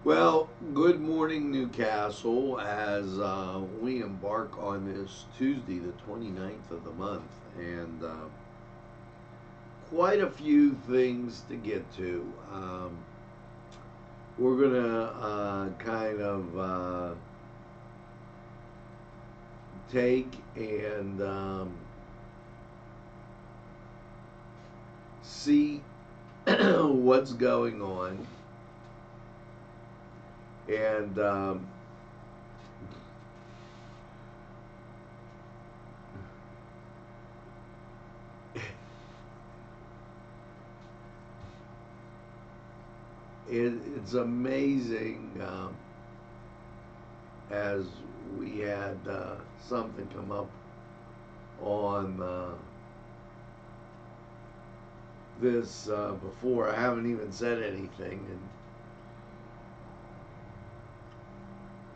Well, good morning, Newcastle, as we embark on this Tuesday, the 29th of the month, and quite a few things to get to. We're going to kind of take and see what's going on. And it's amazing, as we had something come up on this before. I haven't even said anything, and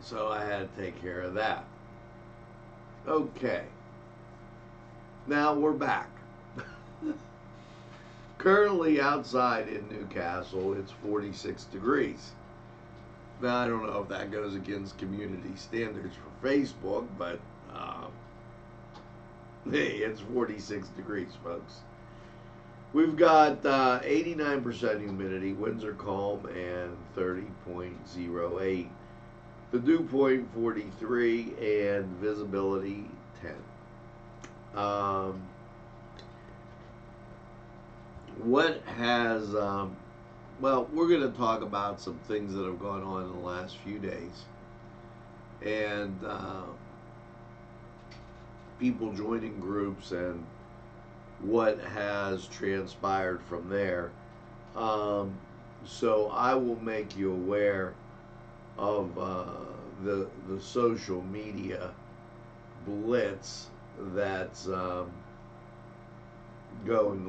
so I had to take care of that. Okay. Now we're back. Currently outside in Newcastle, it's 46 degrees. Now, I don't know if that goes against community standards for Facebook, but hey, it's 46 degrees, folks. We've got 89% humidity, winds are calm, and 30.08. The dew point 43 and visibility 10. What has, well, we're going to talk about some things that have gone on in the last few days. And people joining groups and what has transpired from there. So I will make you aware of the social media blitz that's going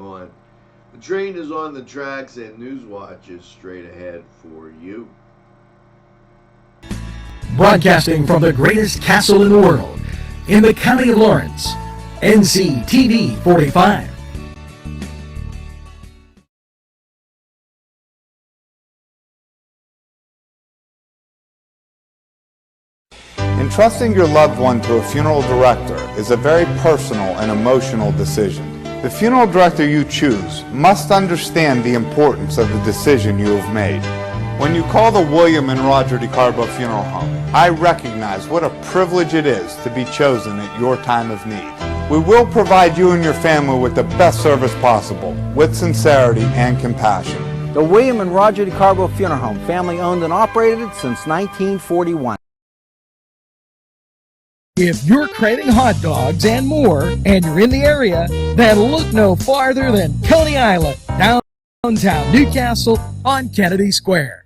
on. The train is on the tracks and Newswatch is straight ahead for you. Broadcasting from the greatest castle in the world, in the county of Lawrence, NCTV45. Entrusting your loved one to a funeral director is a very personal and emotional decision. The funeral director you choose must understand the importance of the decision you have made. When you call the William and Roger DeCarbo Funeral Home, I recognize what a privilege it is to be chosen at your time of need. We will provide you and your family with the best service possible, with sincerity and compassion. The William and Roger DeCarbo Funeral Home, family owned and operated since 1941. If you're craving hot dogs and more, and you're in the area, then look no farther than Coney Island, downtown Newcastle on Kennedy Square.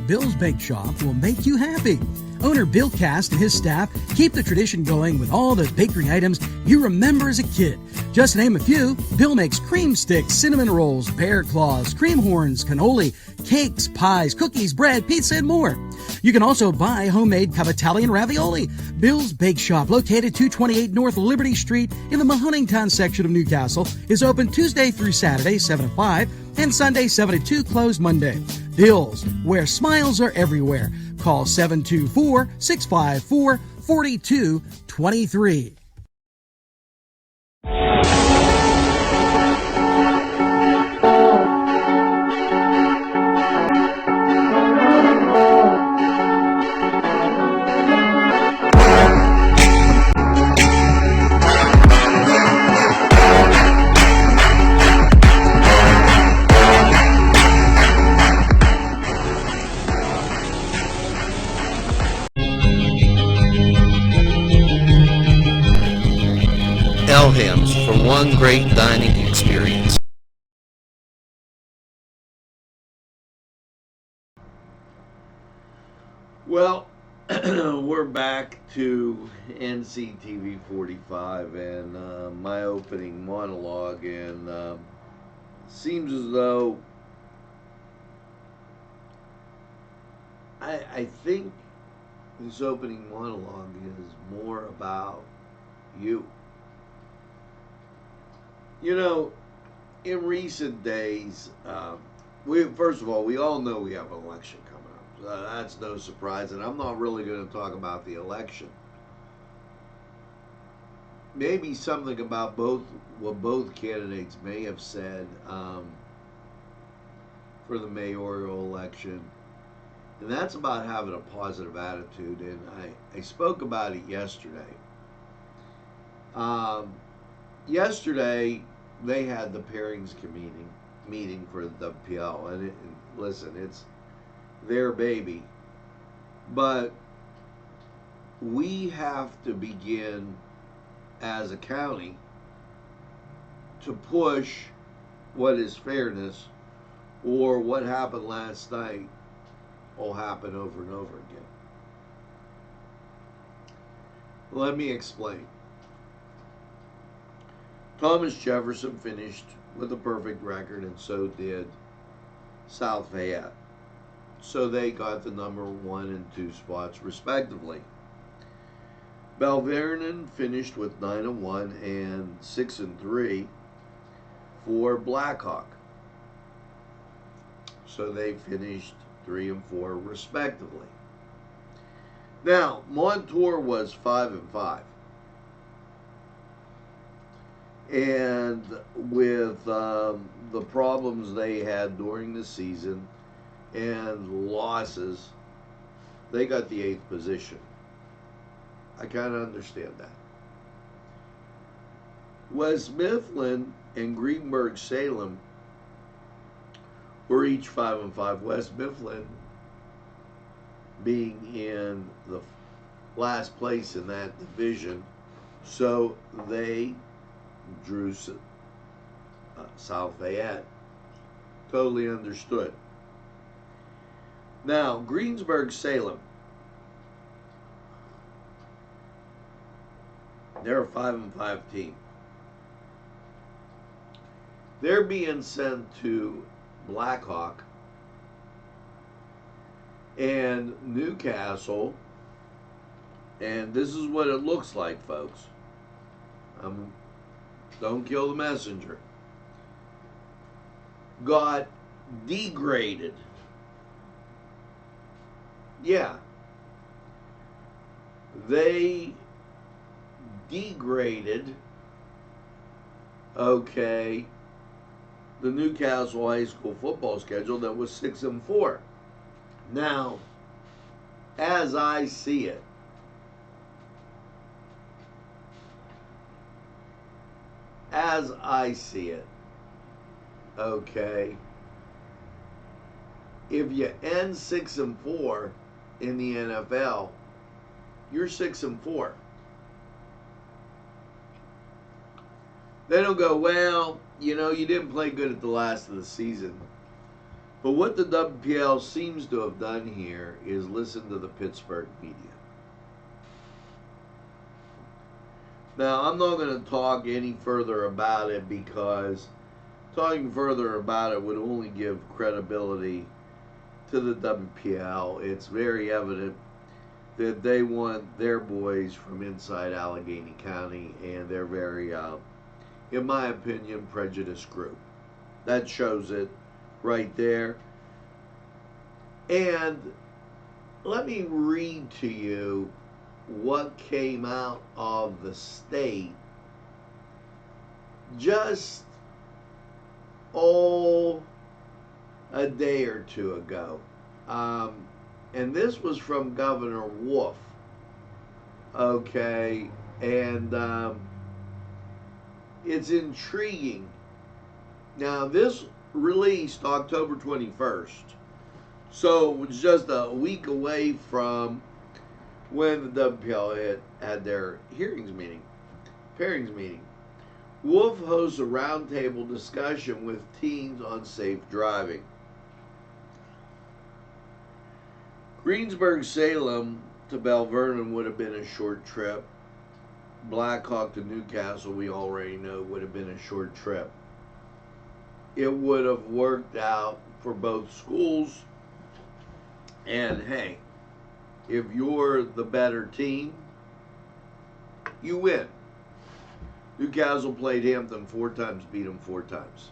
Bill's Bake Shop will make you happy. Owner Bill Cast and his staff keep the tradition going with all the bakery items you remember as a kid. Just to name a few, Bill makes cream sticks, cinnamon rolls, bear claws, cream horns, cannoli, cakes, pies, cookies, bread, pizza, and more. You can also buy homemade Cavatelli and ravioli. Bill's Bake Shop, located 228 North Liberty Street in the Mahoningtown section of Newcastle, is open Tuesday through Saturday, 7 to 5, and Sunday, 7 to 2, closed Monday. Bill's, where smiles are everywhere. Call 724-654-4223. Pelhams for one great dining experience. Well, we're back to NCTV45 and my opening monologue, and seems as though I think this opening monologue is more about you. You know, in recent days, first of all, we all know we have an election coming up. That's no surprise, and I'm not really going to talk about the election. Maybe something about what both candidates may have said for the mayoral election, and that's about having a positive attitude. And I spoke about it yesterday. Yesterday, they had the pairings meeting for the WPL, and listen, it's their baby, but we have to begin as a county to push what is fairness, or what happened last night will happen over and over again. Let me explain. Thomas Jefferson finished with a perfect record, and so did South Fayette. So they got the number 1 and 2 spots respectively. Belle Vernon finished with 9-1 and 6-3 for Blackhawk. So they finished 3 and 4 respectively. Now, Montour was 5-5. And with the problems they had during the season and losses, they got the 8th position. I kind of understand that. West Mifflin and Greenburg-Salem were each 5-5. West Mifflin being in the last place in that division, so they drew South Fayette. Totally understood. Now, Greensburg-Salem, they're a 5-5 team. They're being sent to Blackhawk and Newcastle, and this is what it looks like, folks. Don't kill the messenger. Got degraded. Yeah. They degraded, okay, the Newcastle High School football schedule that was 6-4. Now, as I see it, okay, if you end 6-4 in the NFL, you're 6-4. They don't go, well, you know, you didn't play good at the last of the season. But what the WPL seems to have done here is listen to the Pittsburgh media. Now, I'm not going to talk any further about it, because talking further about it would only give credibility to the WPL. It's very evident that they want their boys from inside Allegheny County, and they're very, in my opinion, prejudiced group. That shows it right there. And let me read to you what came out of the state just a day or two ago. And this was from Governor Wolf. Okay, and it's intriguing. Now, this released October 21st, so it was just a week away from when the WPL had their pairings meeting. Wolf hosts a roundtable discussion with teens on safe driving. Greensburg-Salem to Bell Vernon would have been a short trip. Blackhawk to Newcastle, we already know, would have been a short trip. It would have worked out for both schools. And hey, if you're the better team, you win. Newcastle played Hampton 4 times, beat them 4 times.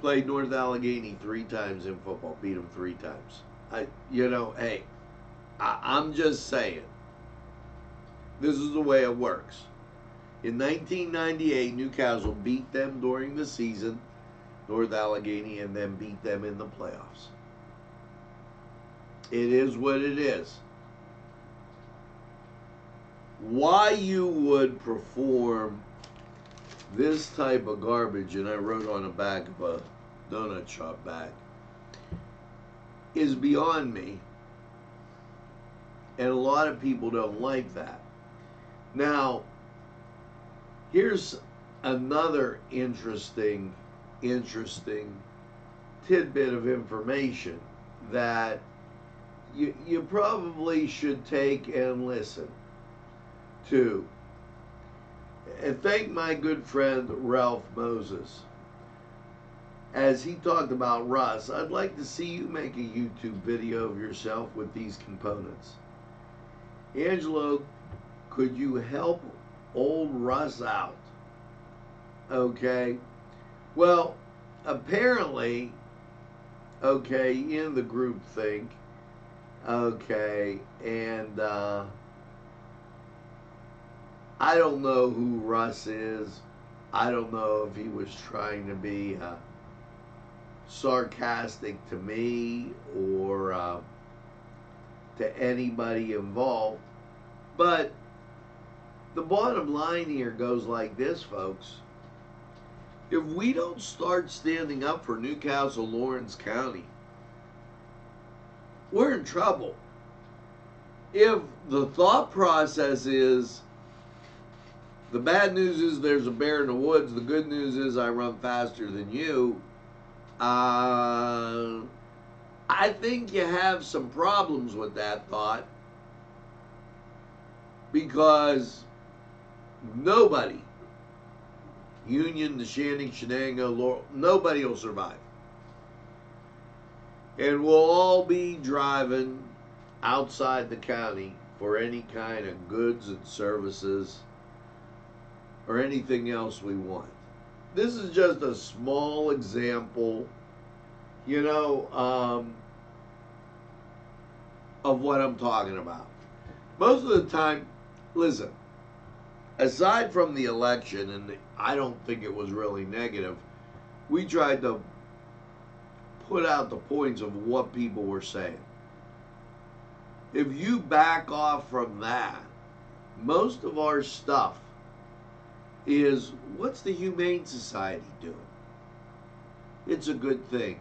Played North Allegheny 3 times in football, beat them 3 times. Hey, I'm just saying, this is the way it works. In 1998, Newcastle beat them during the season, North Allegheny, and then beat them in the playoffs. It is what it is. Why you would perform this type of garbage, and I wrote on the back of a donut shop bag, is beyond me. And a lot of people don't like that. Now, here's another interesting tidbit of information that you probably should take and listen to. And thank my good friend Ralph Moses. As he talked about Russ, I'd like to see you make a YouTube video of yourself with these components. Angelo, could you help old Russ out? Okay. Well, apparently, okay, in the group think, okay, and I don't know who Russ is. I don't know if he was trying to be sarcastic to me or to anybody involved. But the bottom line here goes like this, folks. If we don't start standing up for Newcastle, Lawrence County, we're in trouble. If the thought process is, the bad news is there's a bear in the woods, the good news is I run faster than you, I think you have some problems with that thought, because nobody, Union, the Shannon, Shenango, nobody will survive. And we'll all be driving outside the county for any kind of goods and services or anything else we want. This is just a small example, of what I'm talking about. Most of the time, listen, aside from the election, and I don't think it was really negative, we tried to put out the points of what people were saying. If you back off from that, most of our stuff is, what's the Humane Society doing? It's a good thing.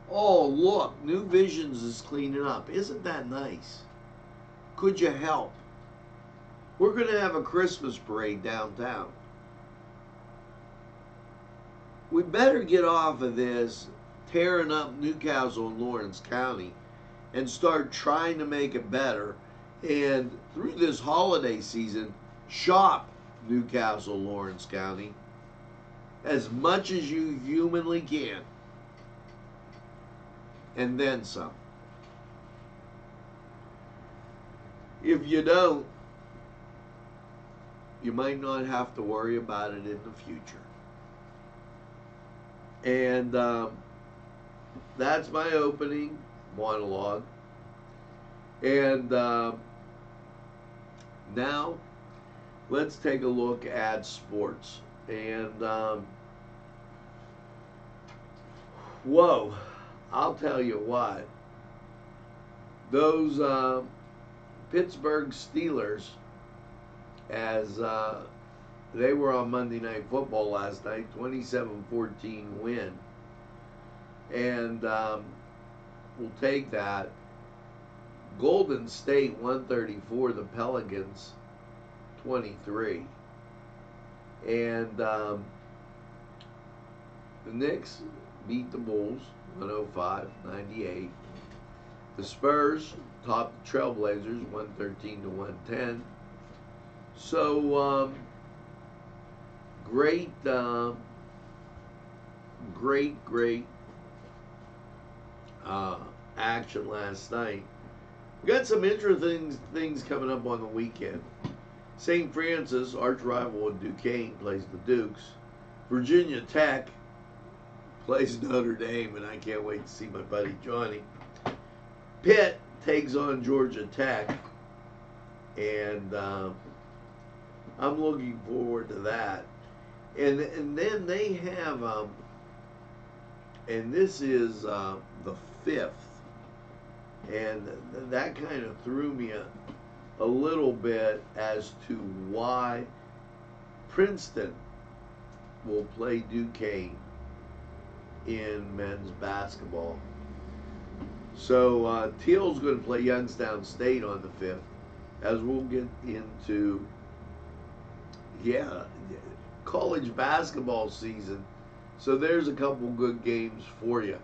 Oh, look, New Visions is cleaning up. Isn't that nice? Could you help? We're going to have a Christmas parade downtown. We better get off of this tearing up Newcastle and Lawrence County and start trying to make it better. And through this holiday season, shop Newcastle, Lawrence County as much as you humanly can, and then some. If you don't, you might not have to worry about it in the future. And that's my opening monologue. And now let's take a look at sports. And whoa, I'll tell you what, those Pittsburgh Steelers, as they were on Monday Night Football last night, 27-14 win. And we'll take that. Golden State 134, the Pelicans 23. And The Knicks beat the Bulls 105-98. The Spurs topped the Trailblazers 113-110. So great action last night. We got some interesting things coming up on the weekend. St. Francis, arch rival of Duquesne, plays the Dukes. Virginia Tech plays Notre Dame, and I can't wait to see my buddy Johnny. Pitt takes on Georgia Tech, and I'm looking forward to that. And then they have, and this is the 5th, and that kind of threw me a little bit as to why Princeton will play Duquesne in men's basketball. So Teal's going to play Youngstown State on the 5th, as we'll get into college basketball season. So there's a couple good games for you.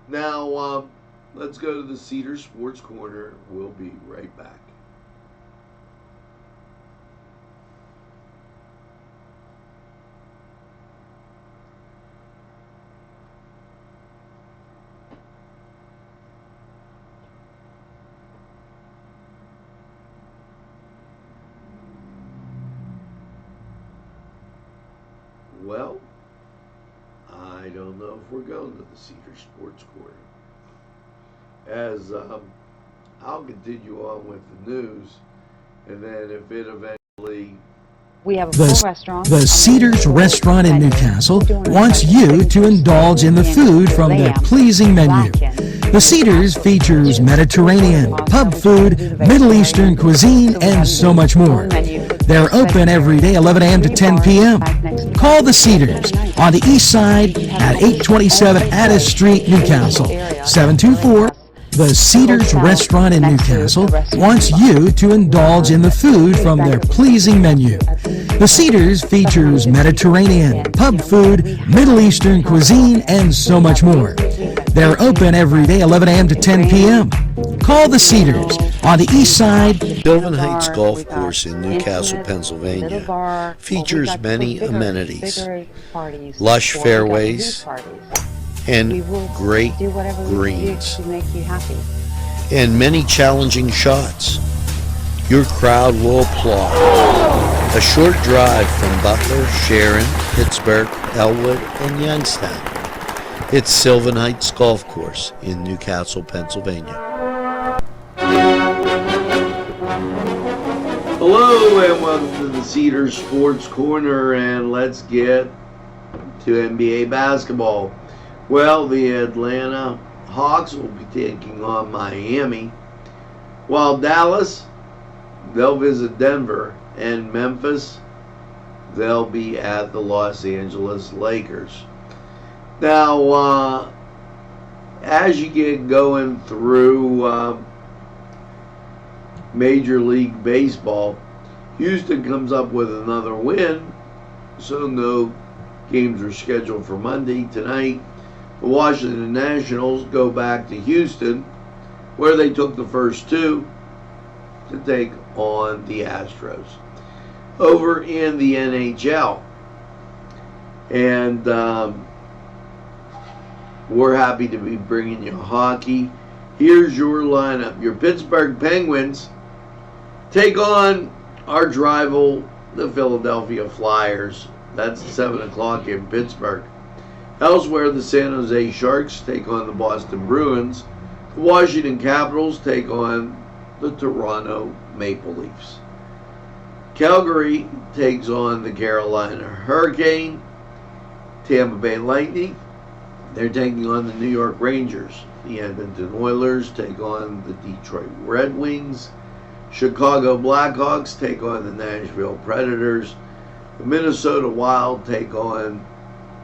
Now let's go to the Cedar Sports Corner. We'll be right back. Well, I don't know if we're going to the Cedar Sports Corner, as I'll continue on with the news, and then if it eventually... We have a full restaurant. The Cedars Restaurant in Newcastle wants you to indulge in the food from their pleasing menu. The Cedars features Mediterranean, pub food, Middle Eastern cuisine, and so much more. They're open every day, 11 a.m. to 10 p.m. Call the Cedars on the east side at 827 Addis Street, Newcastle, 724. The Cedars Restaurant in Newcastle wants you to indulge in the food from their pleasing menu. The Cedars features Mediterranean, pub food, Middle Eastern cuisine, and so much more. They're open every day, 11 a.m. to 10 p.m. Call the Cedars on the east side. Sylvan Heights Golf Course in Newcastle, Pennsylvania features many amenities, lush fairways, and great greens, and many challenging shots. Your crowd will applaud. A short drive from Butler, Sharon, Pittsburgh, Elwood, and Youngstown. It's Sylvan Heights Golf Course in Newcastle, Pennsylvania. Hello and welcome to the Cedars Sports Corner, and let's get to NBA basketball. Well, the Atlanta Hawks will be taking on Miami, while Dallas, they'll visit Denver, and Memphis, they'll be at the Los Angeles Lakers. Now, as you get going through Major League Baseball, Houston comes up with another win, so no games are scheduled for Monday tonight. The Washington Nationals go back to Houston, where they took the first two to take on the Astros. Over in the NHL, and we're happy to be bringing you hockey. Here's your lineup. Your Pittsburgh Penguins take on our rival, the Philadelphia Flyers. That's 7 o'clock in Pittsburgh. Elsewhere, the San Jose Sharks take on the Boston Bruins. The Washington Capitals take on the Toronto Maple Leafs. Calgary takes on the Carolina Hurricane. Tampa Bay Lightning, they're taking on the New York Rangers. The Edmonton Oilers take on the Detroit Red Wings. Chicago Blackhawks take on the Nashville Predators. The Minnesota Wild take on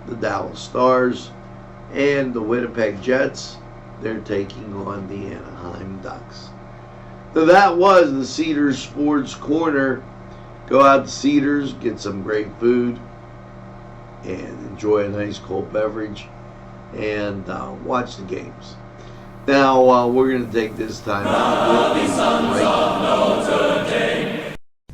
the Dallas Stars, and the Winnipeg Jets, they're taking on the Anaheim Ducks. So that was the Cedars Sports Corner. Go out to Cedars, get some great food, and enjoy a nice cold beverage and watch the games. Now, we're going to take this time out.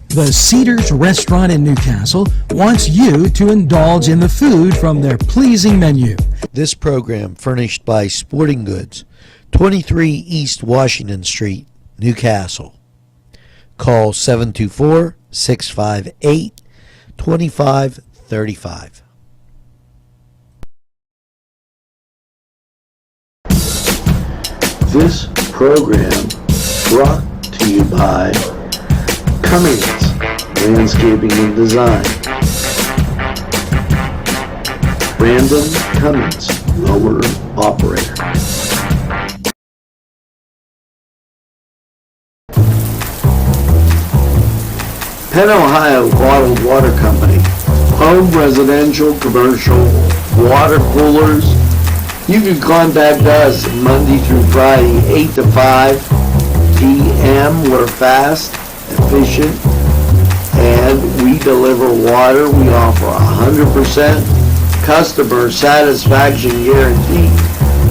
The Cedars Restaurant in Newcastle wants you to indulge in the food from their pleasing menu. This program furnished by Sporting Goods, 23 East Washington Street, Newcastle. Call 724-658-2535. This program brought to you by Cummings Landscaping and Design, Brandon Cummings, owner operator. Penn Ohio Bottled Water Company, home, residential, commercial, water coolers. You can contact us Monday through Friday, 8 to 5 p.m. We're fast, efficient, and we deliver water. We offer 100% customer satisfaction guarantee.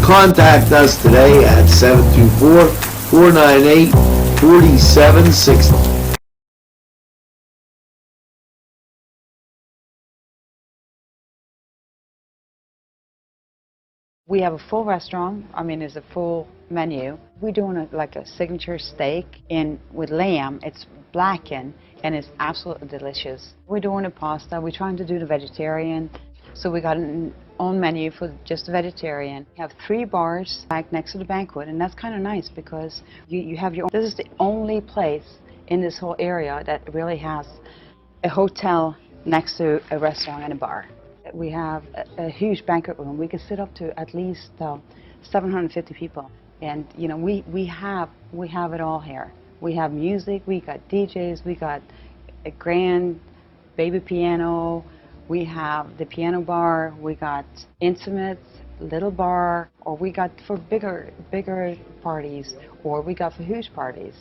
Contact us today at 724-498-4760. We have a full restaurant. It's a full menu. We're doing like a signature steak with lamb. It's blackened and it's absolutely delicious. We're doing a pasta. We're trying to do the vegetarian. So we got an own menu for just the vegetarian. We have 3 bars back next to the banquet, and that's kind of nice because you have your own. This is the only place in this whole area that really has a hotel next to a restaurant and a bar. We have a huge banquet room. We can sit up to at least 750 people, and we have it all here. We have music. We got DJs. We got a grand baby piano. We have the piano bar. We got intimates, little bar, or we got for bigger parties, or we got for huge parties.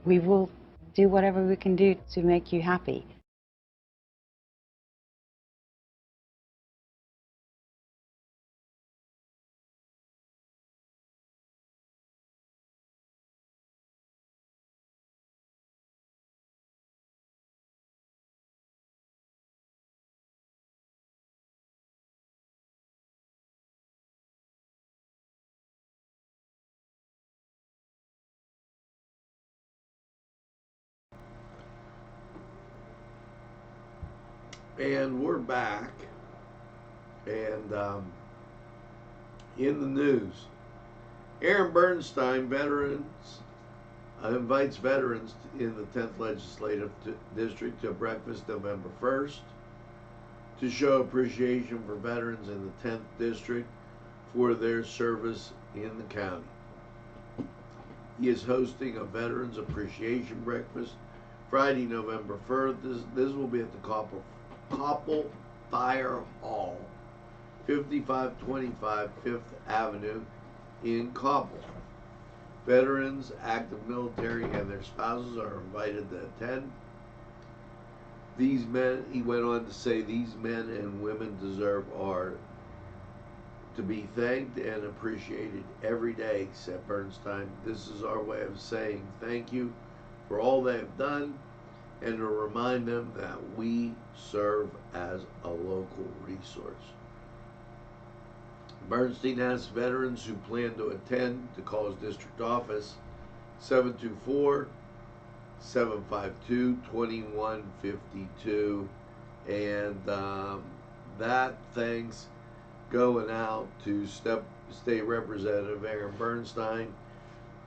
We will do whatever we can do to make you happy. And we're back, and in the news, Aaron Bernstein invites veterans in the 10th Legislative District to breakfast November 1st to show appreciation for veterans in the 10th District for their service in the county. He is hosting a Veterans Appreciation Breakfast Friday, November 1st. This will be at the Koppel Fire Hall, 5525 5th Avenue in Koppel. Veterans, active military, and their spouses are invited to attend. These men, he went on to say, these men and women deserve to be thanked and appreciated every day, said Bernstein. This is our way of saying thank you for all they have done, and to remind them that we serve as a local resource. Bernstein asked veterans who plan to attend to call his district office 724-752-2152, and that thanks going out to State Representative Aaron Bernstein.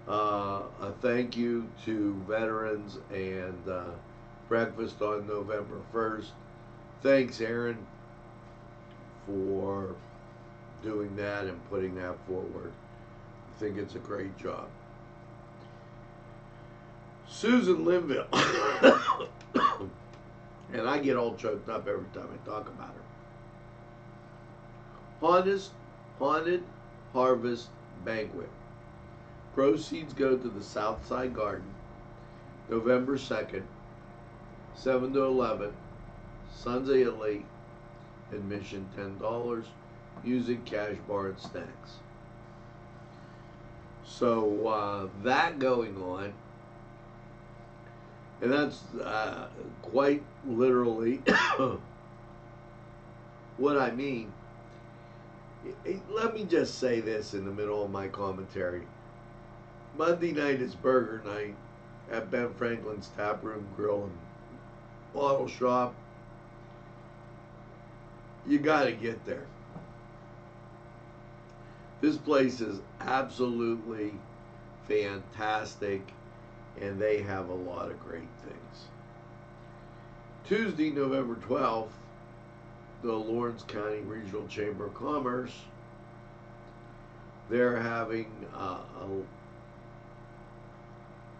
A thank you to veterans and breakfast on November 1st. Thanks, Aaron, for doing that and putting that forward. I think it's a great job. Susan Linville, and I get all choked up every time I talk about her. Haunted Harvest Banquet. Proceeds go to the Southside Garden, November 2nd, 7 to 11, Sunday at Lake, Admission $10. Music, cash bar, and snacks. So that going on. And that's quite literally what I mean. Let me just say this in the middle of my commentary. Monday night is burger night at Ben Franklin's Tap Room, Grill, and Bottle Shop. You got to get there. This place is absolutely fantastic, and they have a lot of great things. Tuesday, November 12th, the Lawrence County Regional Chamber of Commerce, they're having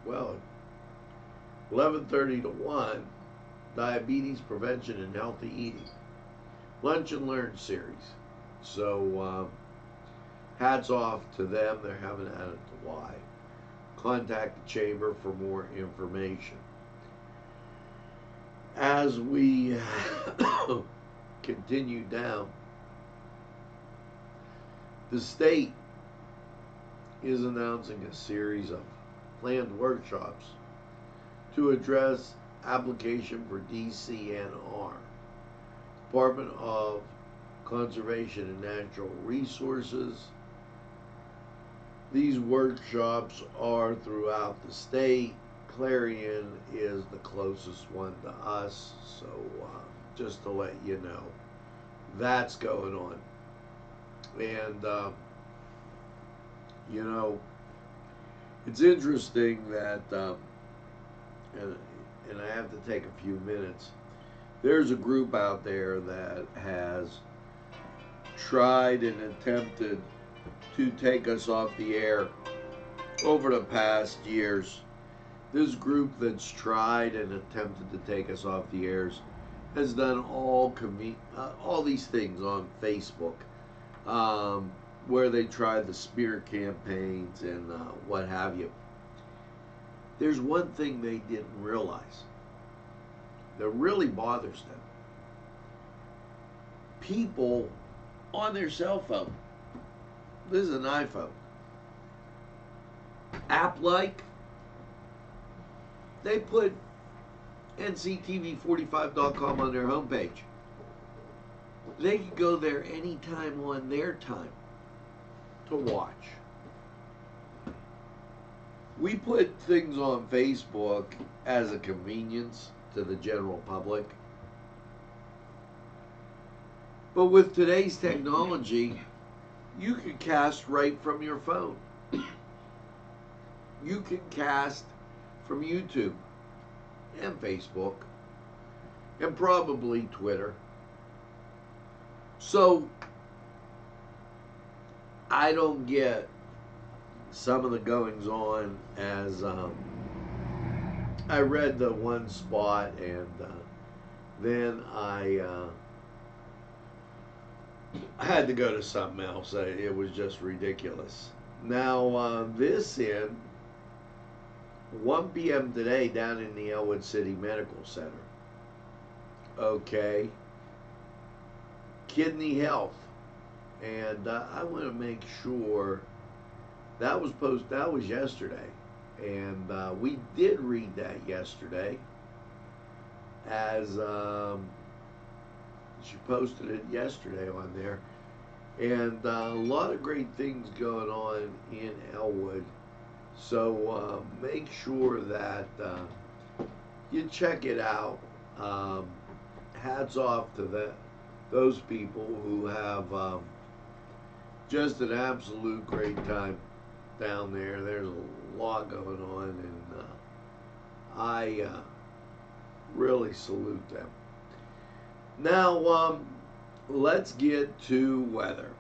11:30 to 1, Diabetes Prevention and Healthy Eating, Lunch and Learn series. So hats off to them. They're having it at the Y. Contact the chamber for more information. As we continue down, the state is announcing a series of planned workshops to address application for DCNR, Department of Conservation and Natural Resources. These workshops are throughout the state. Clarion is the closest one to us, so just to let you know, that's going on. And you know, it's interesting that and I have to take a few minutes. There's a group out there that has tried and attempted to take us off the air over the past years. This group that's tried and attempted to take us off the airs has done all these things on Facebook, where they tried the smear campaigns and what have you. There's one thing they didn't realize that really bothers them. People on their cell phone, this is an iPhone, app-like, they put NCTV45.com on their homepage. They can go there anytime on their time to watch. We put things on Facebook as a convenience to the general public. But with today's technology, you can cast right from your phone. You can cast from YouTube and Facebook and probably Twitter. So I don't get some of the goings on, as I read the one spot and then I had to go to something else. It was just ridiculous. Now this in 1 p.m. today down in the Elwood City Medical Center. Okay. Kidney health. And I want to make sure that was yesterday. And we did read that yesterday, as she posted it yesterday on there. And a lot of great things going on in Elwood. So make sure that you check it out. Hats off to those people who have just an absolute great time down there. There's a lot going on, and I really salute them. Now, let's get to weather.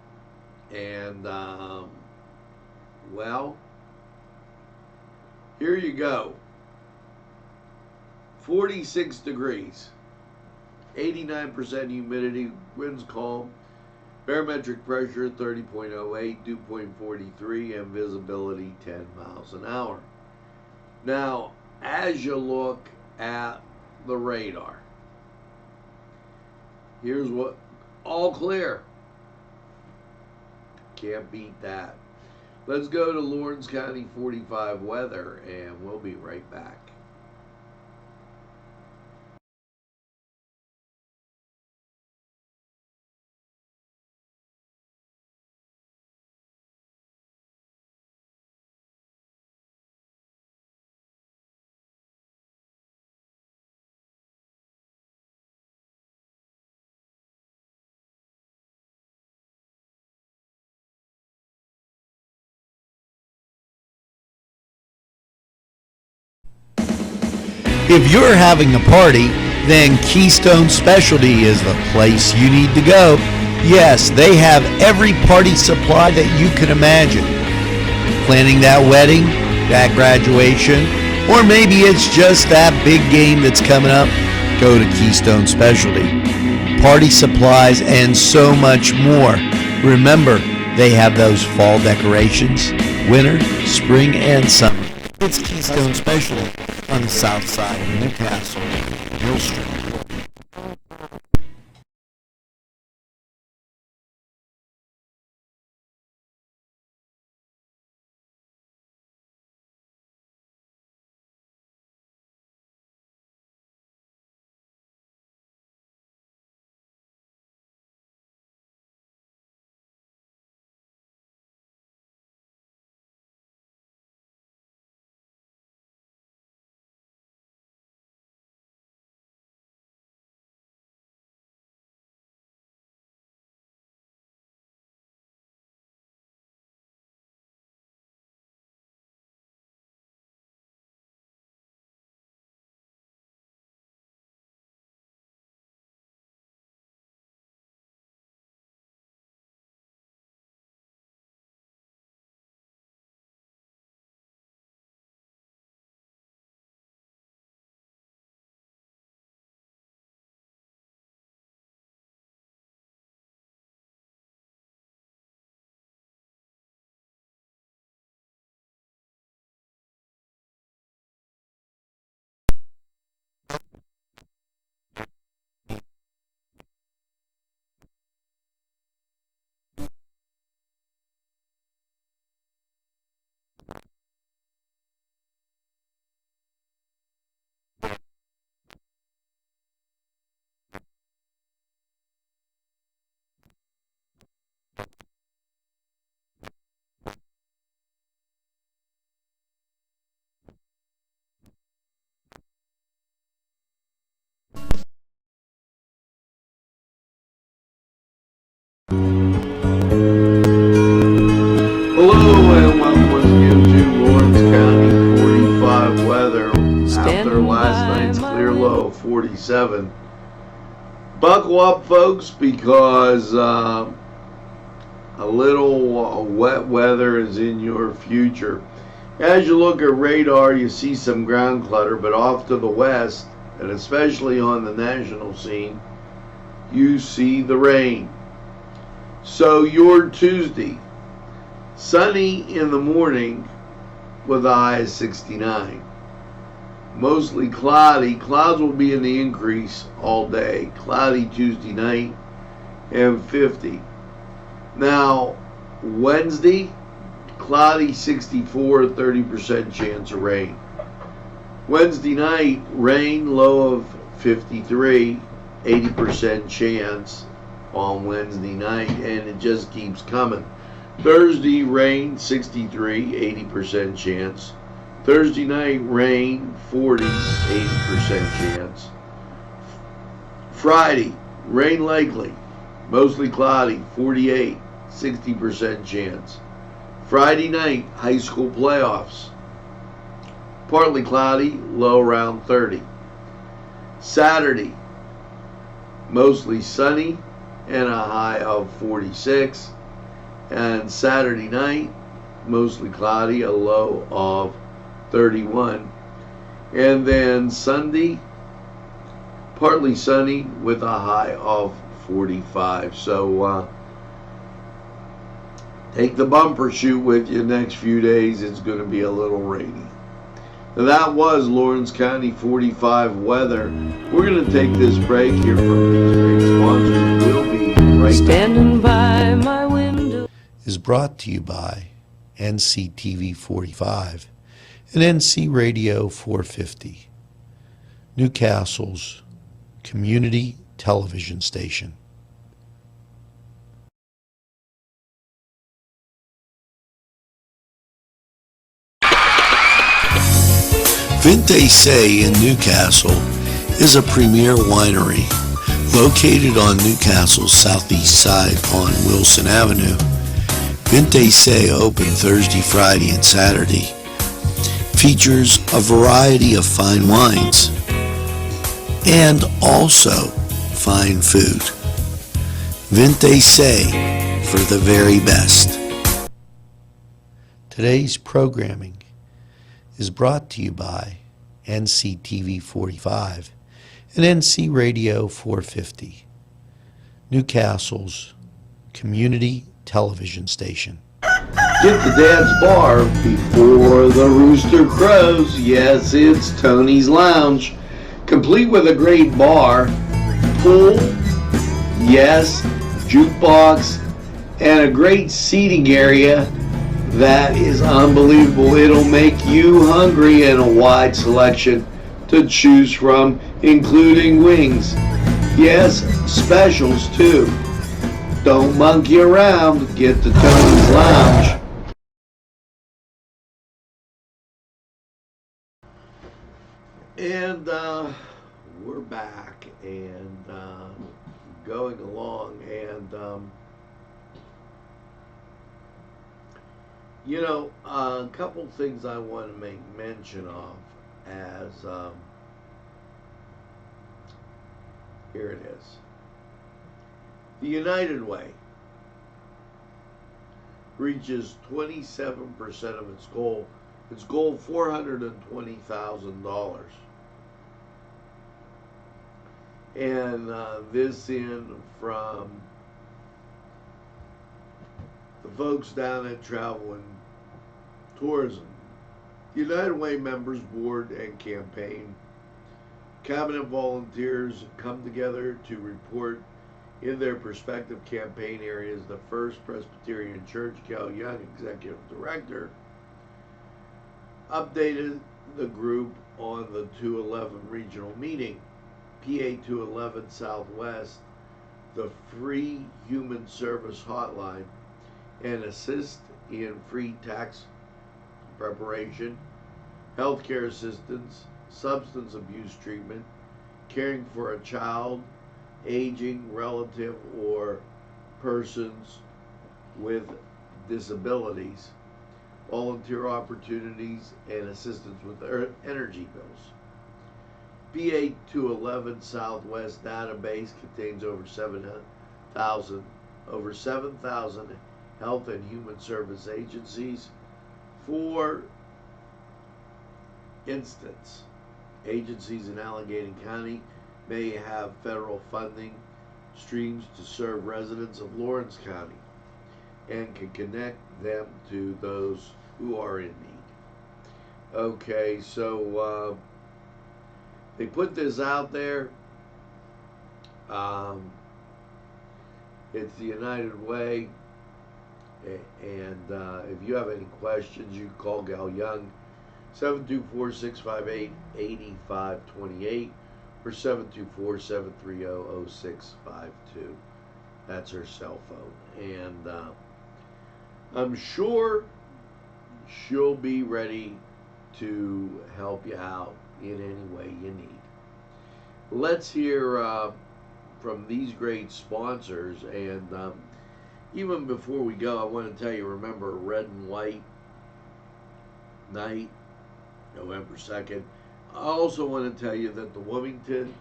And, well, here you go. 46 degrees, 89% humidity, winds calm, barometric pressure 30.08, dew point 43, and visibility 10 miles an hour. Now, as you look at the radar, here's what all clear. Can't beat that. Let's go to Lawrence County 45 weather, and we'll be right back. If you're having a party, then Keystone Specialty is the place you need to go. Yes, they have every party supply that you can imagine. Planning that wedding, that graduation, or maybe it's just that big game that's coming up, go to Keystone Specialty. Party supplies and so much more. Remember, they have those fall decorations, winter, spring, and summer. It's Keystone Specialty on the south side of Newcastle, Mill Street. Hello and welcome once again to Lawrence County 45 weather. After last night's clear low of 47. Buckle up, folks, because a little wet weather is in your future. As you look at radar, you see some ground clutter, but off to the west, and especially on the national scene, you see the rain. So your Tuesday, sunny in the morning with a high of 69. Mostly cloudy. Clouds will be in the increase all day. Cloudy Tuesday night and 50. Now, Wednesday, cloudy 64, 30% chance of rain. Wednesday night, rain, low of 53, 80% chance on Wednesday night, and it just keeps coming. Thursday, rain, 63, 80% chance. Thursday night, rain, 40, 80% chance. Friday, rain likely, mostly cloudy, 48, 60% chance. Friday night, high school playoffs, partly cloudy, low around 30. Saturday, mostly sunny and a high of 46. And Saturday night, mostly cloudy, a low of 31. And then Sunday, partly sunny with a high of 45. So take the bumper shoot with you next few days. It's going to be a little rainy. That was Lawrence County 45 weather. We're going to take this break here from these great sponsors. We'll be right back. Standing by my window is brought to you by NCTV45 and NC Radio 450, Newcastle's community television station. Vinte Se in Newcastle is a premier winery located on Newcastle's southeast side on Wilson Avenue. Vinte Se open Thursday, Friday, and Saturday. Features a variety of fine wines and also fine food. Vinte Se for the very best. Today's programming is brought to you by NCTV45 and NC Radio 450, Newcastle's community television station. Get to Dad's Bar before the rooster crows. Yes, it's Tony's Lounge, complete with a great bar, pool, yes, jukebox, and a great seating area that is unbelievable. It'll make you hungry, and a wide selection to choose from, including wings. Yes, specials too. Don't monkey around. Get to Tony's Lounge. And we're back and going along, and you know, a couple things I want to make mention of as here it is. The United Way reaches 27% of its goal. Its goal, $420,000. And this in from the folks down at Travel and Tourism. United Way Members Board and Campaign Cabinet volunteers come together to report in their prospective campaign areas. The First Presbyterian Church, Cal Young, Executive Director, updated the group on the 211 regional meeting, PA 211 Southwest, the free human service hotline, and assist in free tax preparation, healthcare assistance, substance abuse treatment, caring for a child, aging relative, or persons with disabilities, volunteer opportunities, and assistance with energy bills. PA 211 Southwest database contains over 7,000 health and human service agencies. For instance, agencies in Allegheny County may have federal funding streams to serve residents of Lawrence County and can connect them to those who are in need. Okay, so they put this out there. It's the United Way, and if you have any questions, you can call Gal Young, 724-658-8528 or 724-730-0652. That's her cell phone, and I'm sure she'll be ready to help you out in any way you need. Let's hear from these great sponsors, and even before we go, I want to tell you, remember Red and White night, November 2nd. I also want to tell you that the Wilmington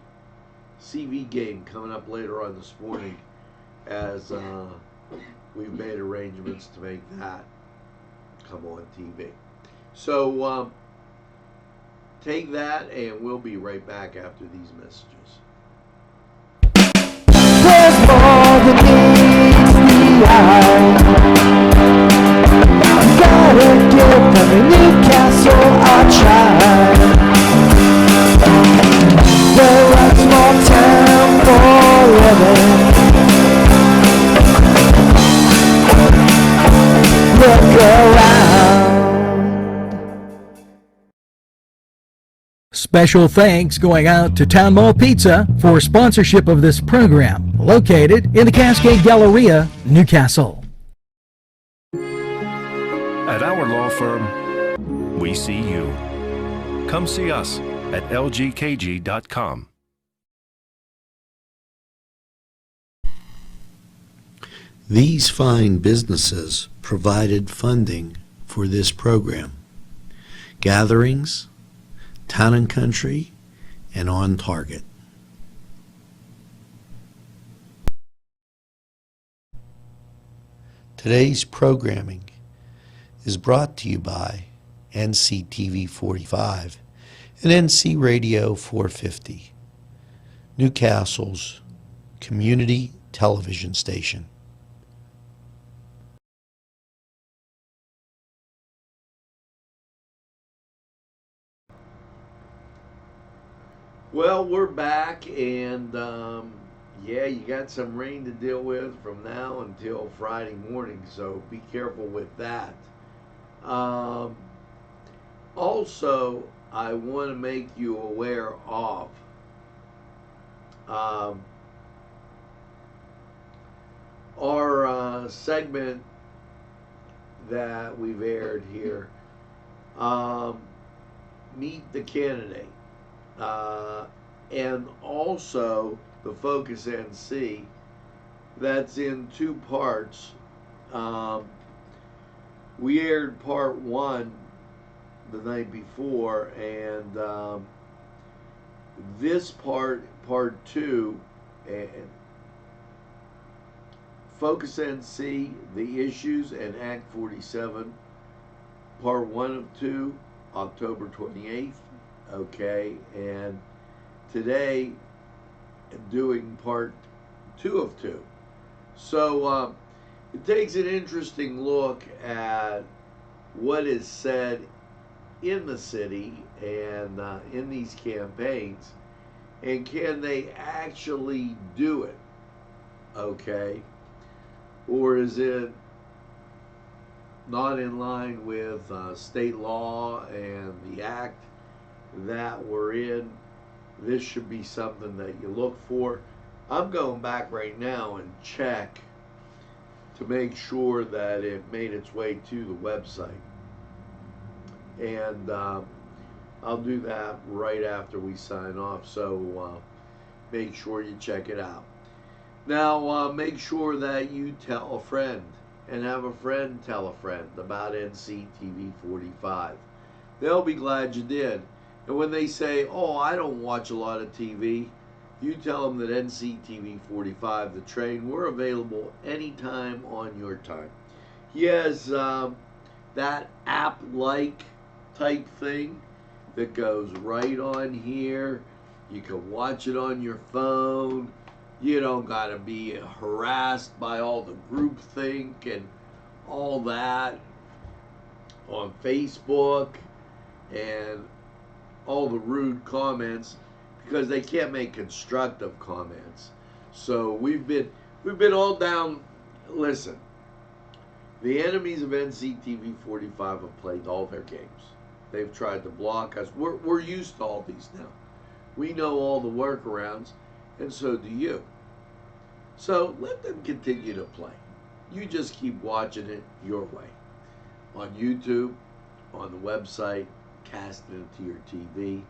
CV game coming up later on this morning, as we've made arrangements to make that come on TV. So take that, and we'll be right back after these messages. There's more than meets the eye. Gotta get from the Newcastle so I tried. We're a small town for living. Look around. Special thanks going out to Town Mall Pizza for sponsorship of this program, located in the Cascade Galleria, Newcastle. At our law firm, we see you. Come see us at lgkg.com. These fine businesses provided funding for this program. Gatherings, Town and Country, and On Target. Today's programming is brought to you by NCTV45 and NC Radio 450, Newcastle's community television station. Well, we're back, and yeah, you got some rain to deal with from now until Friday morning, so be careful with that. Also, I want to make you aware of our segment that we've aired here, Meet the Candidate. And also the Focus NC, that's in two parts. We aired part one the night before, and this part two, and Focus NC, the issues, and Act 47, part one of two, October 28th. Okay, and today doing part two of two. So it takes an interesting look at what is said in the city and in these campaigns, and can they actually do it? Okay, or is it not in line with state law and the act that we're in? This should be something that you look for. I'm going back right now and check to make sure that it made its way to the website, and I'll do that right after we sign off, so make sure you check it out. Now make sure that you tell a friend, and have a friend tell a friend about NCTV45. They'll be glad you did. And when they say, oh, I don't watch a lot of TV, you tell them that NCTV45, the train, we're available anytime on your time. He has that app-like type thing that goes right on here. You can watch it on your phone. You don't got to be harassed by all the groupthink and all that on Facebook and all the rude comments, because they can't make constructive comments. So we've been all down. Listen, the enemies of NCTV45 have played all their games. They've tried to block us. We're used to all these now. We know all the workarounds, and so do you. So let them continue to play. You just keep watching it your way. On YouTube, on the website, casting it to your TV,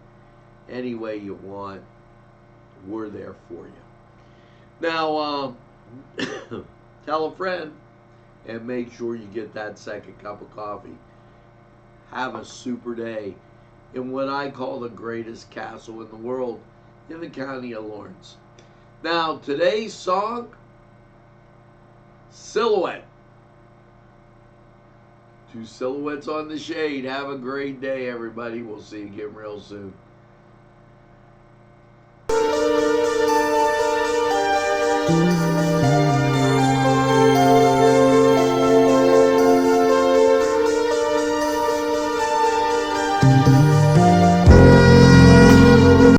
any way you want, we're there for you. Now, tell a friend, and make sure you get that second cup of coffee. Have a super day in what I call the greatest castle in the world, in the county of Lawrence. Now, today's song, Silhouette. Two silhouettes on the shade. Have a great day, everybody. We'll see you again real soon.